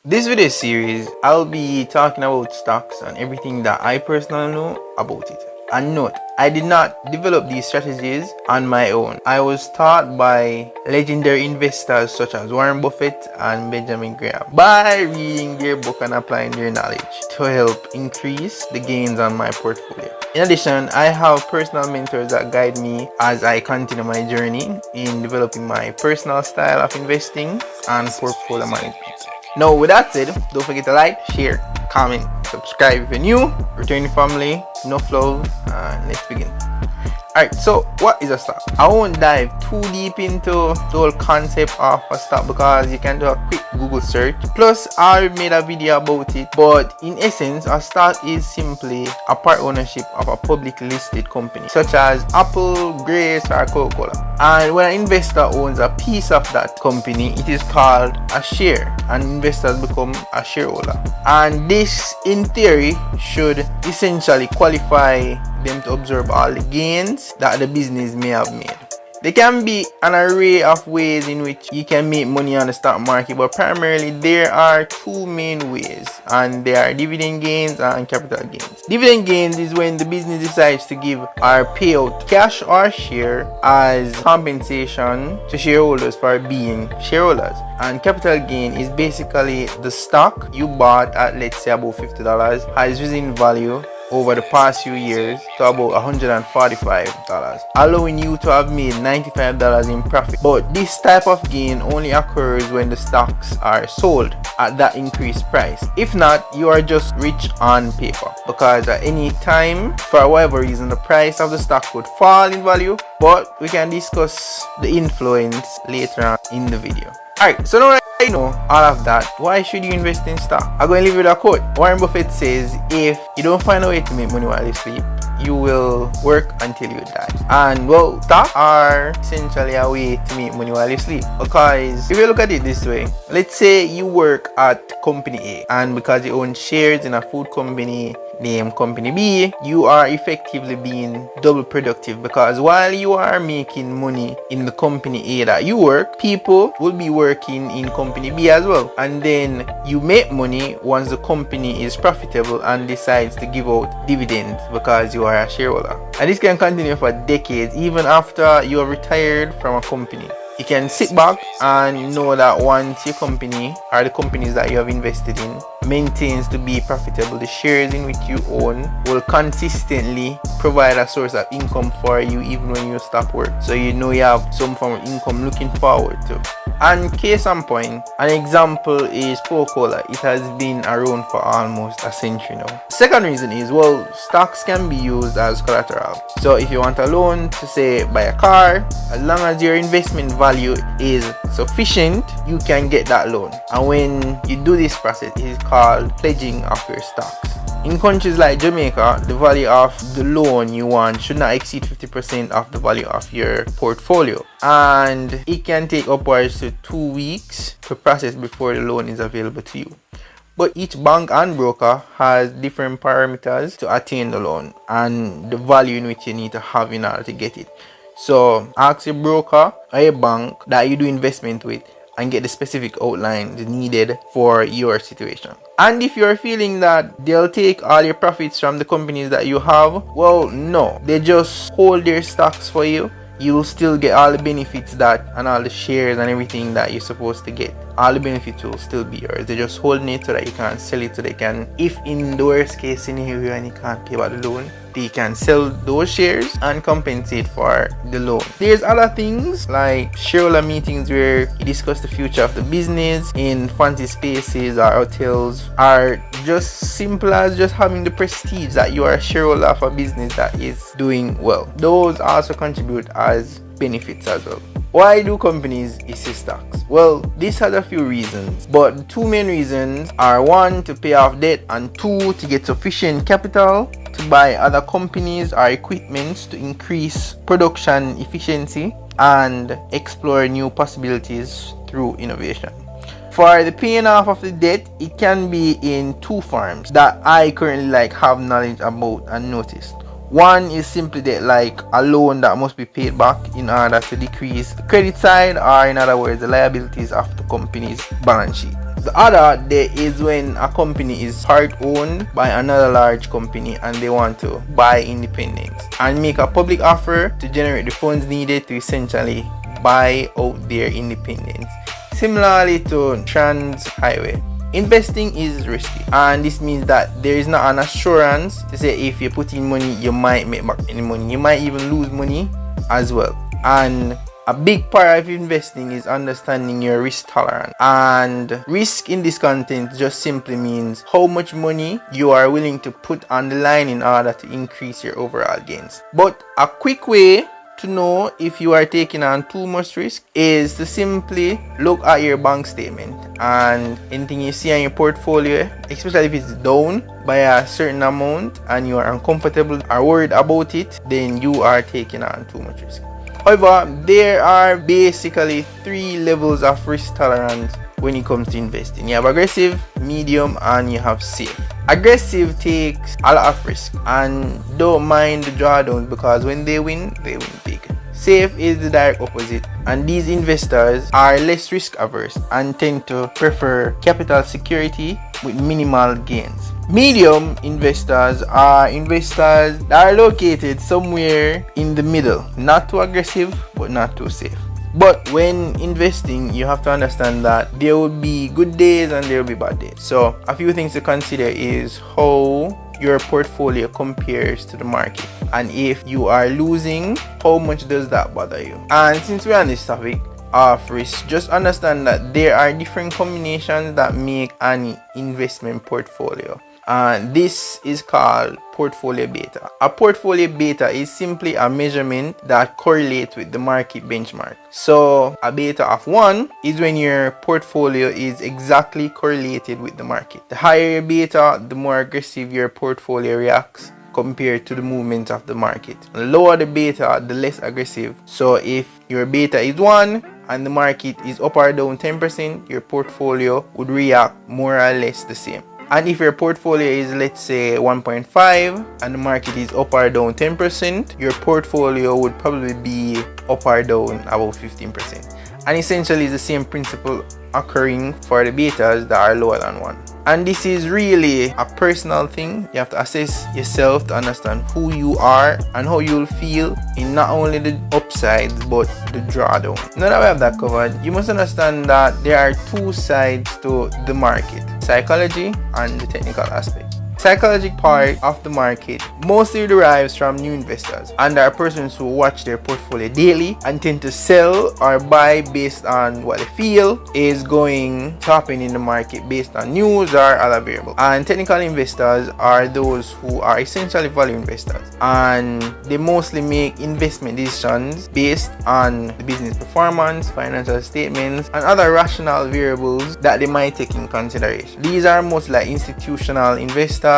This video series, I'll be talking about stocks and everything that I personally know about it. And note, I did not develop these strategies on my own. I was taught by legendary investors such as Warren Buffett and Benjamin Graham by reading their book and applying their knowledge to help increase the gains on my portfolio. In addition, I have personal mentors that guide me as I continue my journey in developing my personal style of investing and portfolio management. Now, with that said, don't forget to like, share, comment, subscribe if you're new, returning family, enough love, and let's begin. Alright, so what is a stock? I won't dive too deep into the whole concept of a stock because you can do a quick Google search. Plus, I made a video about it, but in essence, a stock is simply a part ownership of a publicly listed company, such as Apple, Grace, or Coca-Cola. And when an investor owns a piece of that company, it is called a share, and investors become a shareholder. And this, in theory, should essentially qualify them to absorb all the gains that the business may have made. There can be an array of ways in which you can make money on the stock market, but primarily there are two main ways, and they are dividend gains and capital gains. Dividend gains is when the business decides to give or pay out cash or share as compensation to shareholders for being shareholders. And capital gain is basically the stock you bought at, let's say, about $50 has risen in value over the past few years to about $145, allowing you to have made $95 in profit. But this type of gain only occurs when the stocks are sold at that increased price. If not, you are just rich on paper, because at any time, for whatever reason, the price of the stock could fall in value, but we can discuss the influence later on in the video. Alright, so now that I know all of that, why should you invest in stock? I'm going to leave you with a quote. Warren Buffett says, if you don't find a way to make money while you sleep, you will work until you die. And well, stocks are essentially a way to make money while you sleep, because if you look at it this way, let's say you work at company A, and because you own shares in a food company named company B, you are effectively being double productive, because while you are making money in the company A that you work, people will be working in company B as well. And then you make money once the company is profitable and decides to give out dividends because you are a shareholder. And this can continue for decades, even after you have retired from a company. You can sit back and know that once your company or the companies that you have invested in maintains to be profitable, the shares in which you own will consistently provide a source of income for you even when you stop work. So you know you have some form of income looking forward to. And case in point, an example is Coca-Cola. It has been around for almost a century now. Second reason is, well, stocks can be used as collateral. So if you want a loan to, say, buy a car, as long as your investment value is sufficient, you can get that loan. And when you do this process, it is called pledging of your stocks. In countries like Jamaica, the value of the loan you want should not exceed 50% of the value of your portfolio, and it can take upwards to 2 weeks to process before the loan is available to you. But each bank and broker has different parameters to attain the loan and the value in which you need to have in order to get it. So ask your broker or a bank that you do investment with and get the specific outline needed for your situation. And if you're feeling that they'll take all your profits from the companies that you have, well, no, they just hold their stocks for you. You'll still get all the benefits that and all the shares and everything that you're supposed to get. All the benefits will still be yours. They're just holding it so that you can't sell it, so they can, if in the worst case scenario and you can't pay back the loan, they can sell those shares and compensate for the loan. There's other things like shareholder meetings where you discuss the future of the business in fancy spaces or hotels, are just simple as just having the prestige that you are a shareholder of a business that is doing well. Those also contribute as benefits as well. Why do companies issue stocks? Well, this has a few reasons, but the two main reasons are, one, to pay off debt, and two, to get sufficient capital to buy other companies or equipment to increase production efficiency and explore new possibilities through innovation. For the paying off of the debt, it can be in two forms that I currently have knowledge about and noticed. One is simply that, like a loan that must be paid back in order to decrease the credit side, or in other words, the liabilities of the company's balance sheet. The other there is when a company is part owned by another large company and they want to buy independence and make a public offer to generate the funds needed to essentially buy out their independence. Similarly to trans highway, investing is risky, and this means that there is not an assurance to say if you put in money you might make back any money. You might even lose money as well. And a big part of investing is understanding your risk tolerance, and risk in this content just simply means how much money you are willing to put on the line in order to increase your overall gains. But a quick way to know if you are taking on too much risk is to simply look at your bank statement, and anything you see on your portfolio, especially if it's down by a certain amount and you are uncomfortable or worried about it, then you are taking on too much risk. However, there are basically 3 levels of risk tolerance when it comes to investing. You have aggressive, medium, and you have safe. Aggressive takes a lot of risk and don't mind the drawdowns, because when they win big. Safe is the direct opposite, and these investors are less risk averse and tend to prefer capital security with minimal gains. Medium investors are investors that are located somewhere in the middle, not too aggressive but not too safe. But when investing, you have to understand that there will be good days and there will be bad days. So a few things to consider is how your portfolio compares to the market, and if you are losing, how much does that bother you? And since we're on this topic of risk, just understand that there are different combinations that make an investment portfolio, and this is called portfolio beta. A portfolio beta is simply a measurement that correlates with the market benchmark. So a beta of 1 is when your portfolio is exactly correlated with the market. The higher your beta, the more aggressive your portfolio reacts compared to the movement of the market. The lower the beta, the less aggressive. So if your beta is 1 and the market is up or down 10%, your portfolio would react more or less the same. And if your portfolio is, let's say, 1.5 and the market is up or down 10%, your portfolio would probably be up or down about 15%. And essentially it's the same principle occurring for the betas that are lower than 1. And this is really a personal thing. You have to assess yourself to understand who you are and how you'll feel in not only the upsides but the drawdown. Now that we have that covered, you must understand that there are 2 sides to the market: psychology and the technical aspect. Psychological part of the market mostly derives from new investors, and there are persons who watch their portfolio daily and tend to sell or buy based on what they feel is going to happen in the market based on news or other variables. And technical investors are those who are essentially value investors, and they mostly make investment decisions based on the business performance, financial statements, and other rational variables that they might take in consideration. These are mostly like institutional investors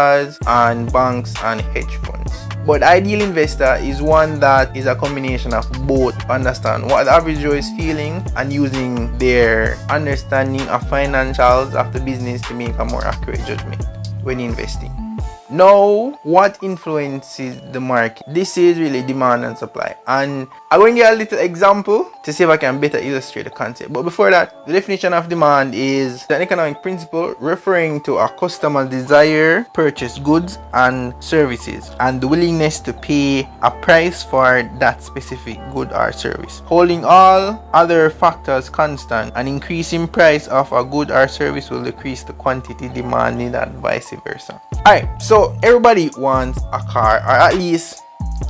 and banks and hedge funds. But ideal investor is one that is a combination of both. Understand what the average Joe is feeling and using their understanding of financials of the business to make a more accurate judgment when investing. Now, what influences the market? This is really demand and supply, and I'm going to give a little example to see if I can better illustrate the concept. But before that, the definition of demand is an economic principle referring to a customer's desire to purchase goods and services and the willingness to pay a price for that specific good or service. Holding all other factors constant, an increase in price of a good or service will decrease the quantity demanded and vice versa. Alright, so everybody wants a car, or at least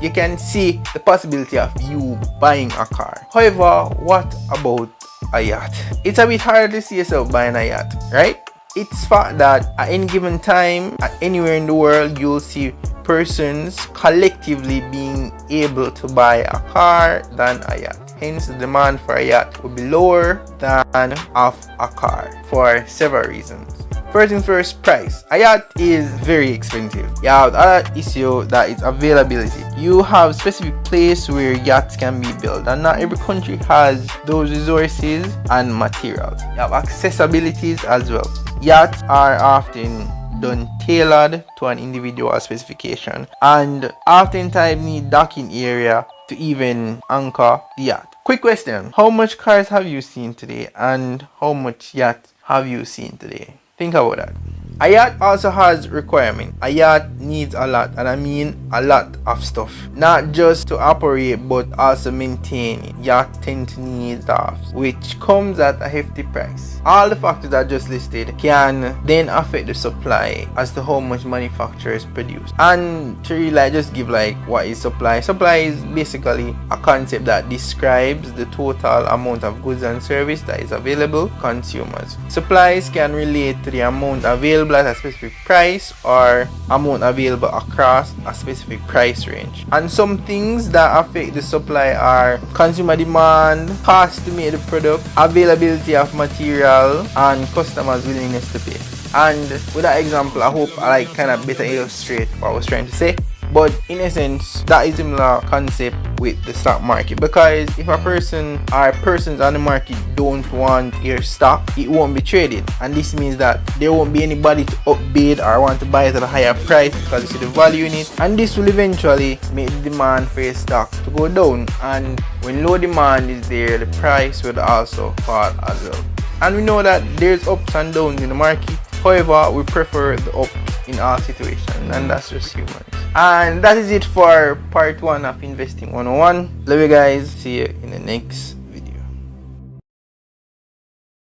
you can see the possibility of you buying a car. However, what about a yacht? It's a bit hard to see yourself buying a yacht, right? It's fact that at any given time, at anywhere in the world, you'll see persons collectively being able to buy a car than a yacht. Hence, the demand for a yacht will be lower than of a car for several reasons. First things first, price. A yacht is very expensive. You have other issue that is availability. You have specific place where yachts can be built, and not every country has those resources and materials. You have accessibilities as well. Yachts are often done tailored to an individual specification and oftentimes need docking area to even anchor the yacht. Quick question: how much cars have you seen today, and how much yacht have you seen today? Think about that. A yacht also has requirement. A yacht needs a lot, and I mean a lot of stuff. Not just to operate, but also maintain it. Yacht tend to need stuff, which comes at a hefty price. All the factors I just listed can then affect the supply as to how much manufacturers produce. And to really just give like what is supply? Supply is basically a concept that describes the total amount of goods and service that is available to consumers. Supplies can relate to the amount available at a specific price or amount available across a specific price range. And some things that affect the supply are consumer demand, cost to make the product, availability of material, and customers' willingness to pay. And with that example, I hope I kind of better illustrate what I was trying to say. But in essence, that is a similar concept with the stock market, because if a person or persons on the market don't want your stock, it won't be traded, and this means that there won't be anybody to upbid or want to buy it at a higher price because you see the value in it, and this will eventually make the demand for your stock to go down, and when low demand is there, the price will also fall as well. And we know that there's ups and downs in the market. However, we prefer the up in all situations, and that's just humans. And that is it for part 1 of Investing 101. Love you guys. See you in the next